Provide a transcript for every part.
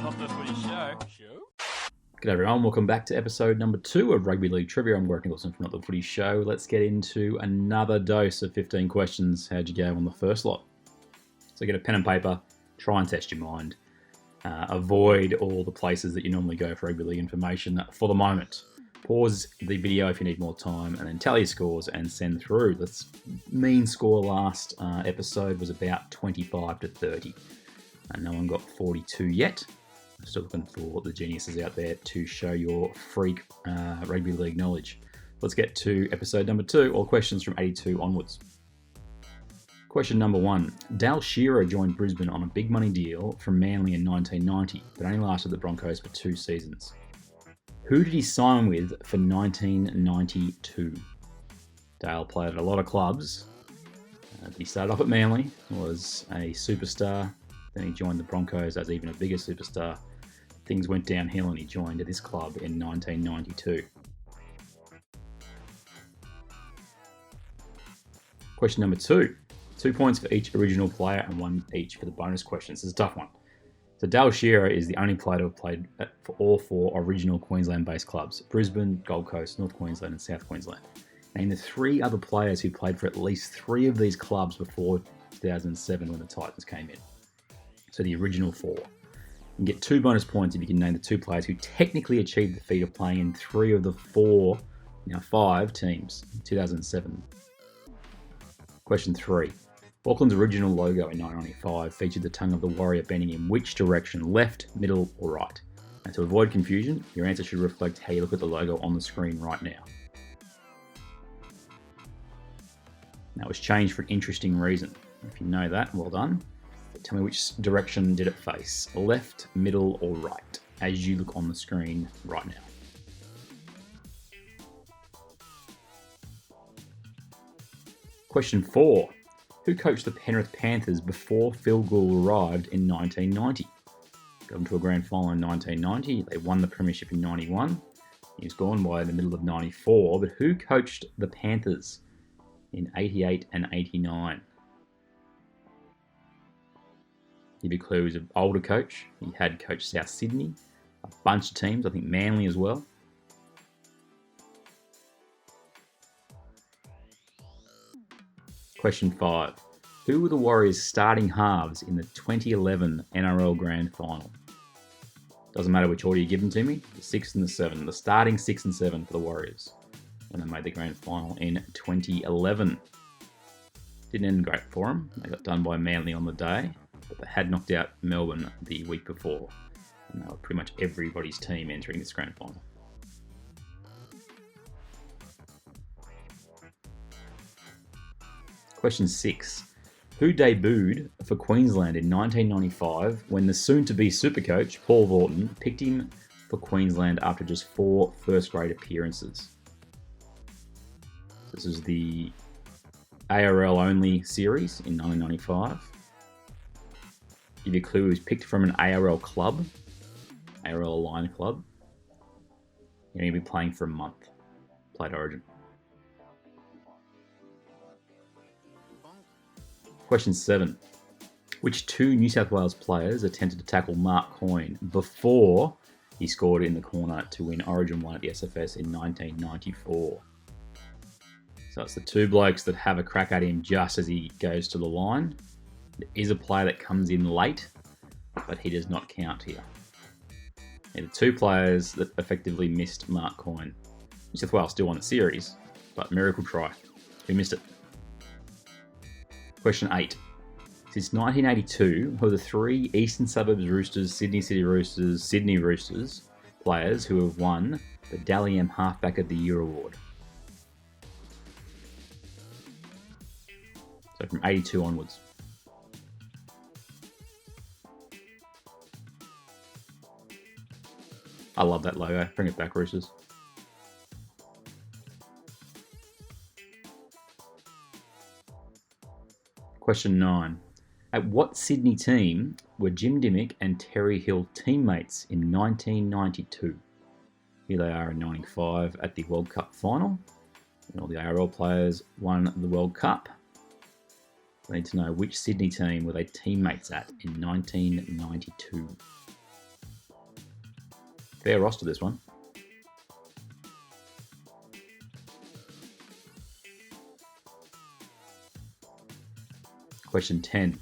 Not The Footy Show. G'day everyone, welcome back to episode number 2 of Rugby League Trivia. I'm Warwick Nicholson from Not The Footy Show. Let's get into another dose of 15 questions. How'd you go on the first lot? So get a pen and paper, try and test your mind. Avoid all the places that you normally go for rugby league information for the moment. Pause the video if you need more time, and then tally your scores and send through. The mean score last episode was about 25 to 30. And no one got 42 yet. I'm still looking for the geniuses out there to show your freak rugby league knowledge. Let's get to episode number 2, or questions from 82 onwards. Question number 1. Dale Shearer joined Brisbane on a big money deal from Manly in 1990, but only lasted the Broncos for 2 seasons. Who did he sign with for 1992? Dale played at a lot of clubs. He started off at Manly, was a superstar. Then he joined the Broncos as even a bigger superstar. Things went downhill and he joined this club in 1992. Question number 2. 2 points for each original player and 1 each for the bonus questions. This is a tough one. So Dale Shearer is the only player to have played for all 4 original Queensland-based clubs: Brisbane, Gold Coast, North Queensland and South Queensland. Name the 3 other players who played for at least 3 of these clubs before 2007 when the Titans came in. So the original 4. You can get 2 bonus points if you can name the 2 players who technically achieved the feat of playing in 3 of the 5 teams in 2007. Question 3. Auckland's original logo in 1995 featured the tongue of the warrior bending in which direction, left, middle or right? And to avoid confusion, your answer should reflect how you look at the logo on the screen right now. That was changed for an interesting reason. If you know that, well done. Tell me which direction did it face, left, middle or right, as you look on the screen right now. Question 4. Who coached the Penrith Panthers before Phil Gould arrived in 1990? Got them to a grand final in 1990. They won the premiership in 91. He was gone by the middle of 94. But who coached the Panthers in 88 and 89? Give you a clue, he was an older coach. He had coached South Sydney, a bunch of teams, I think Manly as well. Question 5. Who were the Warriors' starting halves in the 2011 NRL Grand Final? Doesn't matter which order you give them to me, the 6 and the 7. The starting 6 and 7 for the Warriors when they made the Grand Final in 2011. Didn't end great for them. They got done by Manly on the day, but they had knocked out Melbourne the week before. And they were pretty much everybody's team entering this Grand Final. Question 6. Who debuted for Queensland in 1995 when the soon-to-be Supercoach, Paul Vaughton, picked him for Queensland after just 4 first-grade appearances? This is the ARL-only series in 1995. Give you a clue, he was picked from an ARL club, ARL aligned club. You're going to be playing for a month. Played Origin. Question 7. Which 2 New South Wales players attempted to tackle Mark Coyne before he scored in the corner to win Origin 1 at the SFS in 1994? So it's the 2 blokes that have a crack at him just as he goes to the line. There is a player that comes in late, but he does not count here. They're the 2 players that effectively missed Mark Coyne. New South Wales still won the series, but miracle try. Who missed it? Question 8. Since 1982, who are the 3 Eastern Suburbs Roosters, Sydney City Roosters, Sydney Roosters players who have won the Dally M Halfback of the Year award? So from 82 onwards. I love that logo. Bring it back, Roosters. Question 9. At what Sydney team were Jim Dimmick and Terry Hill teammates in 1992? Here they are in 95 at the World Cup final. And all the ARL players won the World Cup. I need to know which Sydney team were they teammates at in 1992. Fair roster, this one. Question 10.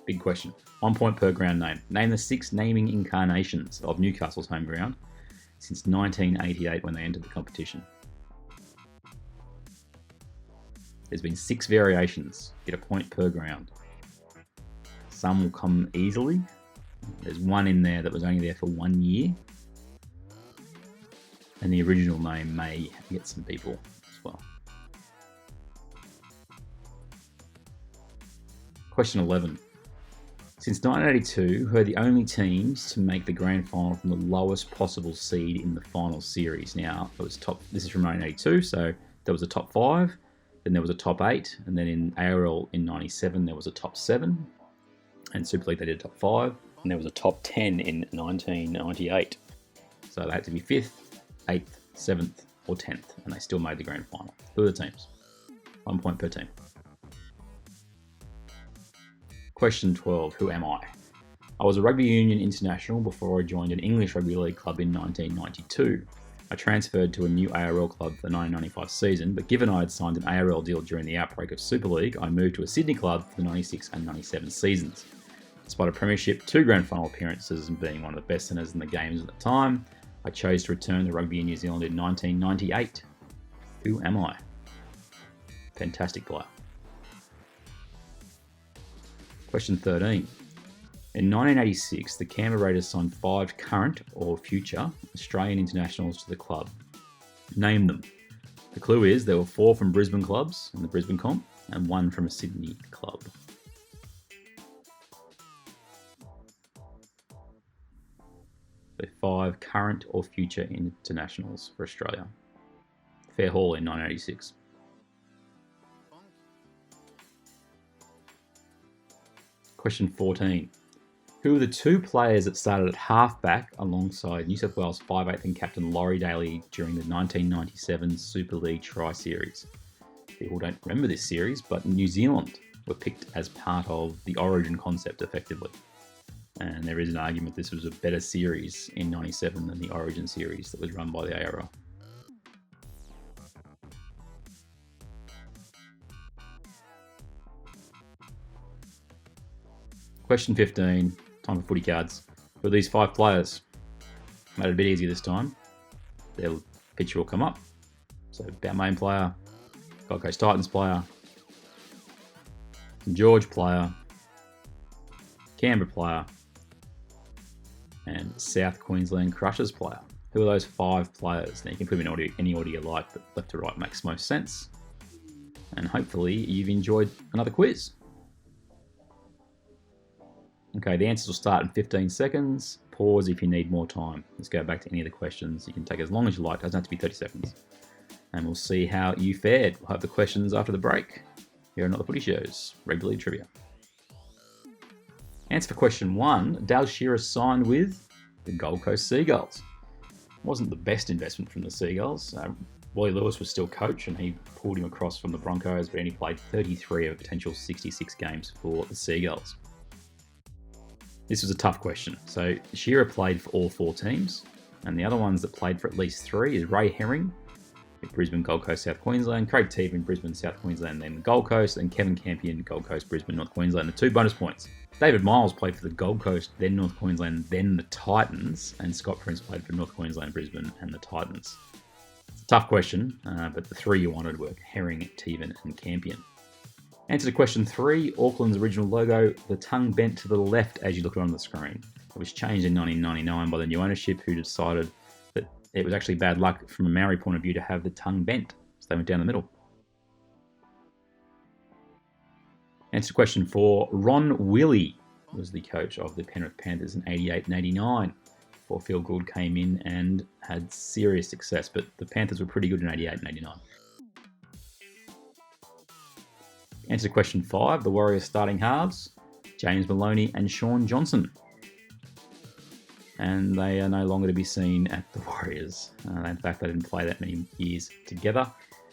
Big question. 1 point per ground name. Name the 6 naming incarnations of Newcastle's home ground since 1988 when they entered the competition. There's been 6 variations. Get a point per ground. Some will come easily. There's one in there that was only there for 1 year. And the original name may get some people as well. Question 11. Since 1982, who are the only teams to make the grand final from the lowest possible seed in the final series? Now, it was this is from 1982, so there was a top 5, then there was a top 8, and then in ARL in 97 there was a top 7, and Super League they did a top 5, and there was a top 10 in 1998. So they had to be 5th, 8th, 7th, or 10th, and they still made the grand final. Who are the teams? 1 point per team. Question 12. Who am I? I was a rugby union international before I joined an English rugby league club in 1992. I transferred to a new ARL club for the 1995 season, but given I had signed an ARL deal during the outbreak of Super League, I moved to a Sydney club for the 96 and 97 seasons. Despite a premiership, 2 grand final appearances, and being one of the best centres in the games at the time, I chose to return to rugby in New Zealand in 1998. Who am I? Fantastic player. Question 13. In 1986, the Canberra Raiders signed 5 current or future Australian internationals to the club. Name them. The clue is there were 4 from Brisbane clubs in the Brisbane comp and 1 from a Sydney club. So 5 current or future internationals for Australia. Fair haul in 1986. Question 14. Who are the 2 players that started at halfback alongside New South Wales 5'8" and captain Laurie Daly during the 1997 Super League Tri-Series? People don't remember this series, but New Zealand were picked as part of the Origin concept effectively. And there is an argument this was a better series in 97 than the Origin series that was run by the ARL. Question 15, time for footy cards. For these 5 players, made it a bit easier this time. Their picture will come up. So Balmain player, Gold Coast Titans player, St George player, Canberra player, and South Queensland Crushers player. Who are those 5 players? Now you can put them in any order you like, but left to right makes most sense. And hopefully you've enjoyed another quiz. Okay, the answers will start in 15 seconds. Pause if you need more time. Let's go back to any of the questions. You can take as long as you like. It doesn't have to be 30 seconds. And we'll see how you fared. We'll have the questions after the break. Here are Not The Footy Show's Rugby League Trivia. Answer for question 1. Dale Shearer signed with the Gold Coast Seagulls. Wasn't the best investment from the Seagulls. Wally Lewis was still coach and he pulled him across from the Broncos, but he only played 33 of a potential 66 games for the Seagulls. This was a tough question. So Shearer played for all 4 teams, and the other ones that played for at least 3 is Ray Herring in Brisbane, Gold Coast, South Queensland, Craig Teague in Brisbane, South Queensland, then the Gold Coast, and Kevin Campion, Gold Coast, Brisbane, North Queensland. The 2 bonus points. David Miles played for the Gold Coast, then North Queensland, then the Titans, and Scott Prince played for North Queensland, Brisbane, and the Titans. It's a tough question, but the 3 you wanted were Herring, Teaven, and Campion. Answer to question 3, Auckland's original logo, the tongue bent to the left as you look on the screen. It was changed in 1999 by the new ownership who decided that it was actually bad luck from a Maori point of view to have the tongue bent. So they went down the middle. Answer to question 4, Ron Willey was the coach of the Penrith Panthers in 88 and 89. Before Phil Gould came in and had serious success, but the Panthers were pretty good in 88 and 89. Answer to question 5, the Warriors starting halves, James Maloney and Sean Johnson. And they are no longer to be seen at the Warriors. In fact, they didn't play that many years together.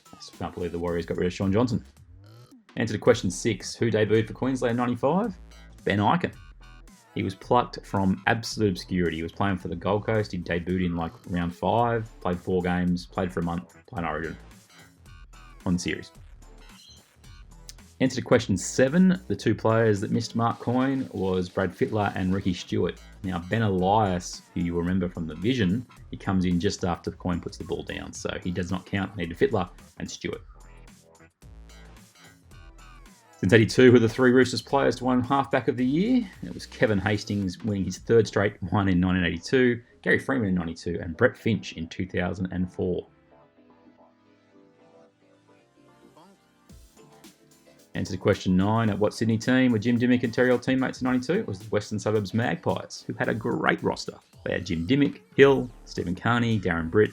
I still can't believe the Warriors got rid of Sean Johnson. Answer to question 6, who debuted for Queensland 95? Ben Ikin. He was plucked from absolute obscurity. He was playing for the Gold Coast. He debuted in like round 5, played 4 games, played for a month, played Origin on the series. Answer to question 7. The 2 players that missed mark coin was Brad Fittler and Ricky Stewart. Now, Ben Elias, who you remember from the Vision, he comes in just after the coin puts the ball down, so he does not count. Neither Fittler and Stewart. Since 82, were the 3 Roosters players to win halfback of the year. It was Kevin Hastings winning his 3rd straight one in 1982, Gary Freeman in 92, and Brett Finch in 2004. Answer to question 9. At what Sydney team were Jim Dimmick and Terry Hill teammates in 92? It was the Western Suburbs Magpies, who had a great roster. They had Jim Dimmick, Hill, Stephen Carney, Darren Britt,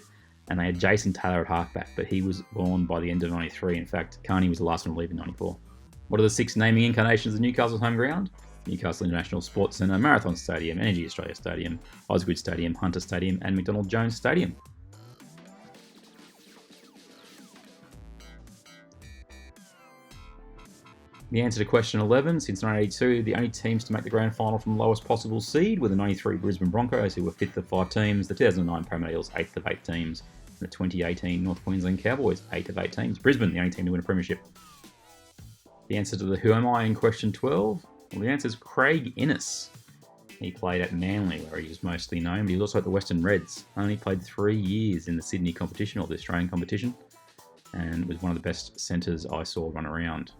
and they had Jason Taylor at halfback, but he was gone by the end of 93. In fact, Carney was the last one to leave in 94. What are the 6 naming incarnations of Newcastle's home ground? Newcastle International Sports Centre, Marathon Stadium, Energy Australia Stadium, Osgood Stadium, Hunter Stadium, and McDonald Jones Stadium. The answer to question 11, since 1982, the only teams to make the grand final from the lowest possible seed were the 93 Brisbane Broncos, who were 5th of 5 teams, the 2009 Parramatta Eels, 8th of 8 teams, and the 2018 North Queensland Cowboys, 8th of 8 teams. Brisbane, the only team to win a premiership. The answer to the Who Am I in question 12? Well, the answer is Craig Innes. He played at Manly, where he was mostly known, but he was also at the Western Reds. Only played 3 years in the Sydney competition, or the Australian competition, and was one of the best centres I saw run around.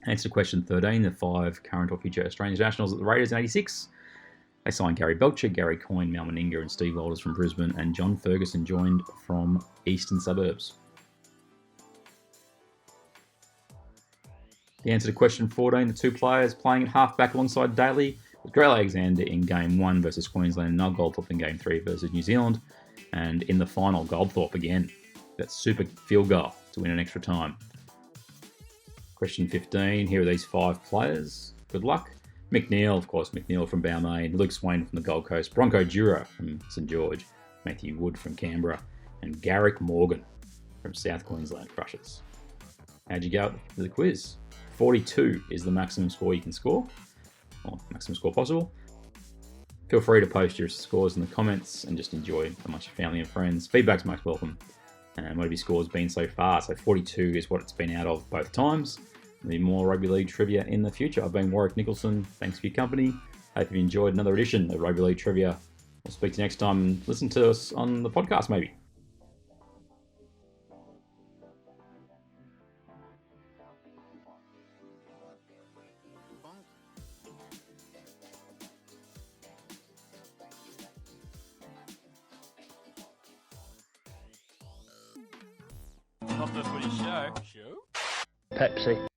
Answer to question 13, the 5 current or future Australian internationals at the Raiders in 86. They signed Gary Belcher, Gary Coyne, Mal Meninga, and Steve Walters from Brisbane, and John Ferguson joined from Eastern Suburbs. The answer to question 14, the 2 players playing at halfback alongside Daly was Grell Alexander in Game 1 versus Queensland, and Noel Goldthorpe in Game 3 versus New Zealand. And in the final, Goldthorpe again. That super field goal to win an extra time. Question 15, here are these 5 players. Good luck. McNeil, of course, McNeil from Balmain, Luke Swain from the Gold Coast, Bronco Dura from St George, Matthew Wood from Canberra, and Garrick Morgan from South Queensland Crushers. How'd you go with the quiz? 42 is the maximum score you can score, or maximum score possible. Feel free to post your scores in the comments and just enjoy amongst your family and friends. Feedback's most welcome. And what have your scores been so far? So 42 is what it's been out of both times. There'll be more Rugby League Trivia in the future. I've been Warwick Nicholson. Thanks for your company. Hope you enjoyed another edition of Rugby League Trivia. We'll speak to you next time. Listen to us on the podcast maybe. Not the Footy Show. Pepsi.